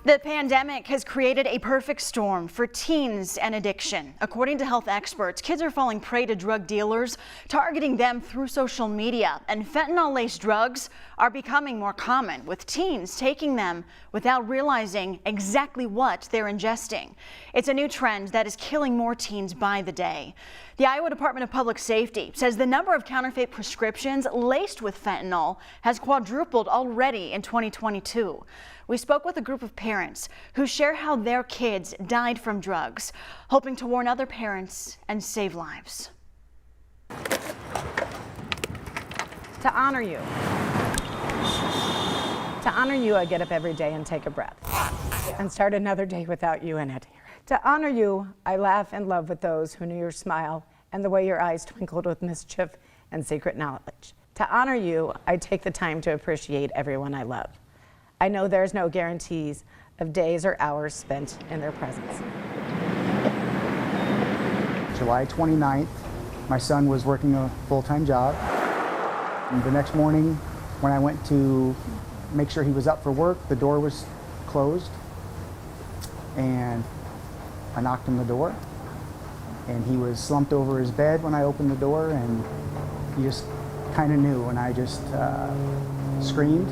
The pandemic has created a perfect storm for teens and addiction. According to health experts, kids are falling prey to drug dealers, targeting them through social media. And fentanyl-laced drugs are becoming more common, with teens taking them without realizing exactly what they're ingesting. It's a new trend that is killing more teens by the day. The Iowa Department of Public Safety says the number of counterfeit prescriptions laced with fentanyl has quadrupled already in 2022. We spoke with a group of parents who share how their kids died from drugs, hoping to warn other parents and save lives. To honor you. To honor you, I get up every day and take a breath and start another day without you in it. To honor you, I laugh and love with those who knew your smile and the way your eyes twinkled with mischief and secret knowledge. To honor you, I take the time to appreciate everyone I love. I know there's no guarantees of days or hours spent in their presence. July 29th, my son was working a full-time job. And the next morning, when I went to make sure he was up for work, the door was closed. And I knocked on the door, and he was slumped over his bed when I opened the door, and he just kind of knew, and I just screamed.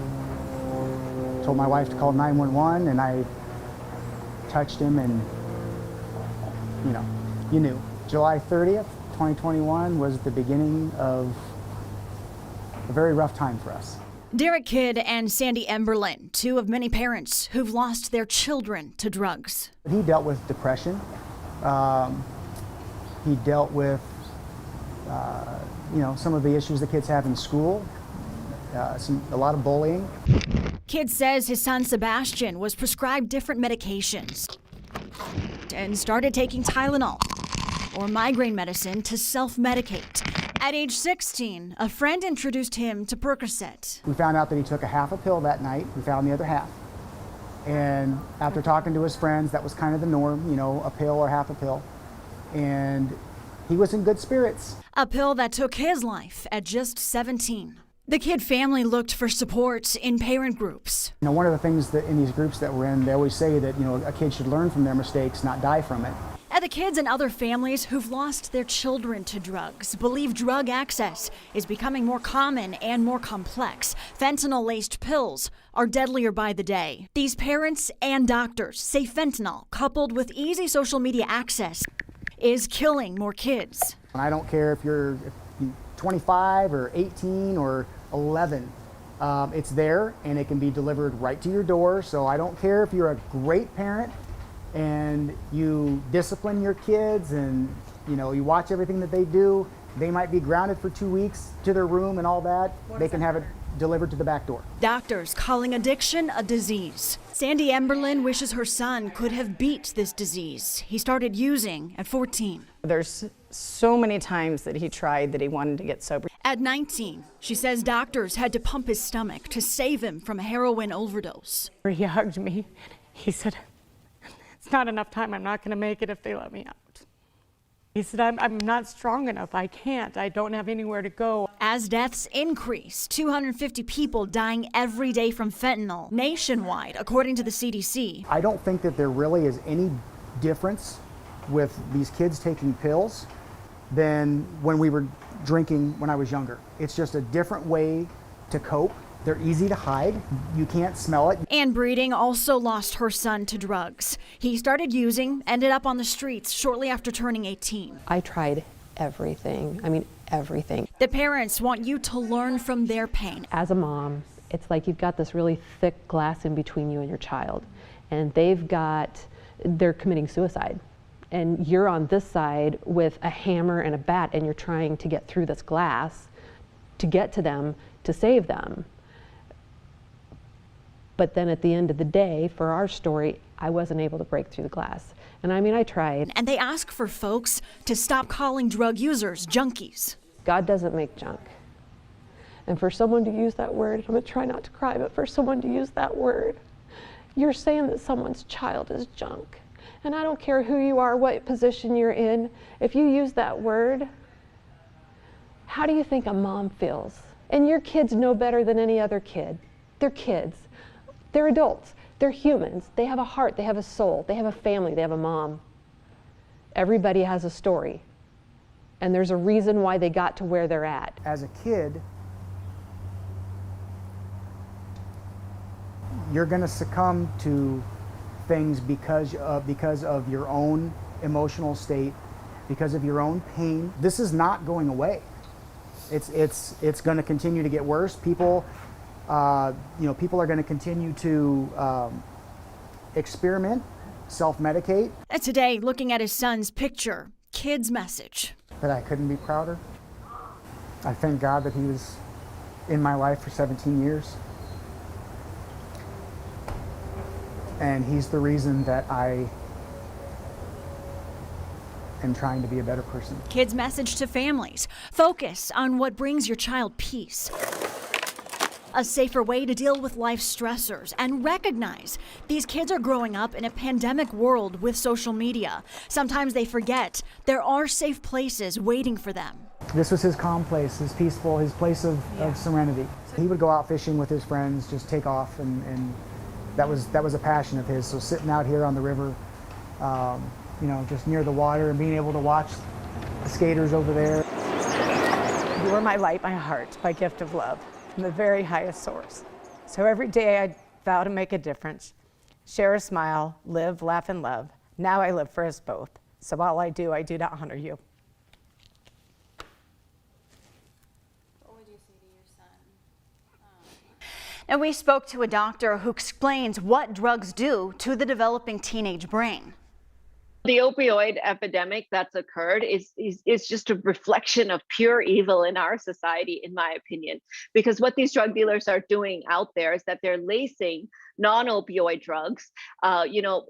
Told my wife to call 911, and I touched him, and you knew. July 30th, 2021 was the beginning of a very rough time for us. Derek Kidd and Sandy Emberlin, two of many parents who've lost their children to drugs. He dealt with depression. He dealt with some of the issues the kids have in school, a lot of bullying. Kidd says his son Sebastian was prescribed different medications and started taking Tylenol or migraine medicine to self-medicate. At age 16, a friend introduced him to Percocet. We found out that he took a half a pill that night. We found the other half. And after talking to his friends, that was kind of the norm, a pill or half a pill. And he was in good spirits. A pill that took his life at just 17. The Kidd family looked for support in parent groups. One of the things that in these groups that we're in, they always say that, a kid should learn from their mistakes, not die from it. And the kids and other families who've lost their children to drugs believe drug access is becoming more common and more complex. Fentanyl-laced pills are deadlier by the day. These parents and doctors say fentanyl, coupled with easy social media access, is killing more kids. And I don't care if you're 25 or 18 or 11. It's there, and it can be delivered right to your door. So I don't care if you're a great parent and you discipline your kids and you watch everything that they do. They might be grounded for 2 weeks to their room and all that. They can have it delivered to the back door. Doctors calling addiction a disease. Sandy Emberlin wishes her son could have beat this disease. He started using at 14. There's so many times that he tried that he wanted to get sober. At 19, she says doctors had to pump his stomach to save him from a heroin overdose. He hugged me. He said, "It's not enough time. I'm not going to make it if they let me out." He said, I'm not strong enough. I can't. I don't have anywhere to go. As deaths increase, 250 people dying every day from fentanyl nationwide, according to the CDC. I don't think that there really is any difference with these kids taking pills than when we were drinking when I was younger. It's just a different way to cope. They're easy to hide. You can't smell it. Ann Breeding also lost her son to drugs. He started using, ended up on the streets shortly after turning 18. I tried everything. I mean, everything. The parents want you to learn from their pain. As a mom, it's like you've got this really thick glass in between you and your child, and they're committing suicide. And you're on this side with a hammer and a bat, and you're trying to get through this glass to get to them, to save them. But then at the end of the day, for our story, I wasn't able to break through the glass. And I mean, I tried. And they ask for folks to stop calling drug users junkies. God doesn't make junk. And for someone to use that word, I'm gonna try not to cry, but for someone to use that word, you're saying that someone's child is junk. And I don't care who you are, what position you're in, if you use that word, how do you think a mom feels? And your kids know better than any other kid. They're kids. They're adults. They're humans. They have a heart, they have a soul, they have a family, they have a mom. Everybody has a story. And there's a reason why they got to where they're at. As a kid, you're going to succumb to things because of your own emotional state, because of your own pain. This is not going away. It's going to continue to get worse. People are going to continue to experiment, self-medicate. And today, looking at his son's picture, kid's message. That I couldn't be prouder. I thank God that he was in my life for 17 years. And he's the reason that I am trying to be a better person. Kid's message to families: focus on what brings your child peace. A safer way to deal with life's stressors, and recognize these kids are growing up in a pandemic world with social media. Sometimes they forget there are safe places waiting for them. This was his calm place, his peaceful, his place of serenity. He would go out fishing with his friends, just take off, and that was a passion of his. So sitting out here on the river, just near the water and being able to watch the skaters over there. You are my light, my heart, my gift of love, from the very highest source. So every day I vow to make a difference, share a smile, live, laugh, and love. Now I live for us both. So all I do to honor you. What would you say to your son? And we spoke to a doctor who explains what drugs do to the developing teenage brain. The opioid epidemic that's occurred is just a reflection of pure evil in our society, in my opinion, because what these drug dealers are doing out there is that they're lacing non-opioid drugs,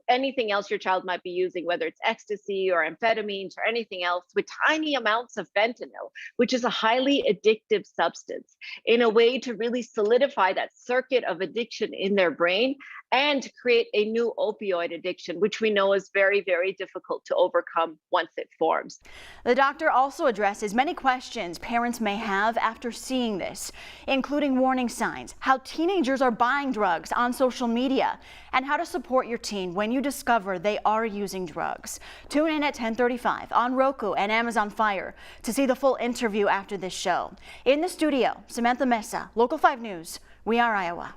anything else your child might be using, whether it's ecstasy or amphetamines or anything else, with tiny amounts of fentanyl, which is a highly addictive substance, in a way to really solidify that circuit of addiction in their brain and to create a new opioid addiction, which we know is very, very difficult to overcome once it forms. The doctor also addresses many questions parents may have after seeing this, including warning signs, how teenagers are buying drugs on social media, and how to support your teen when you discover they are using drugs. Tune in at 10:35 on Roku and Amazon Fire to see the full interview after this show. In the studio, Samantha Mesa, Local 5 News, We Are Iowa.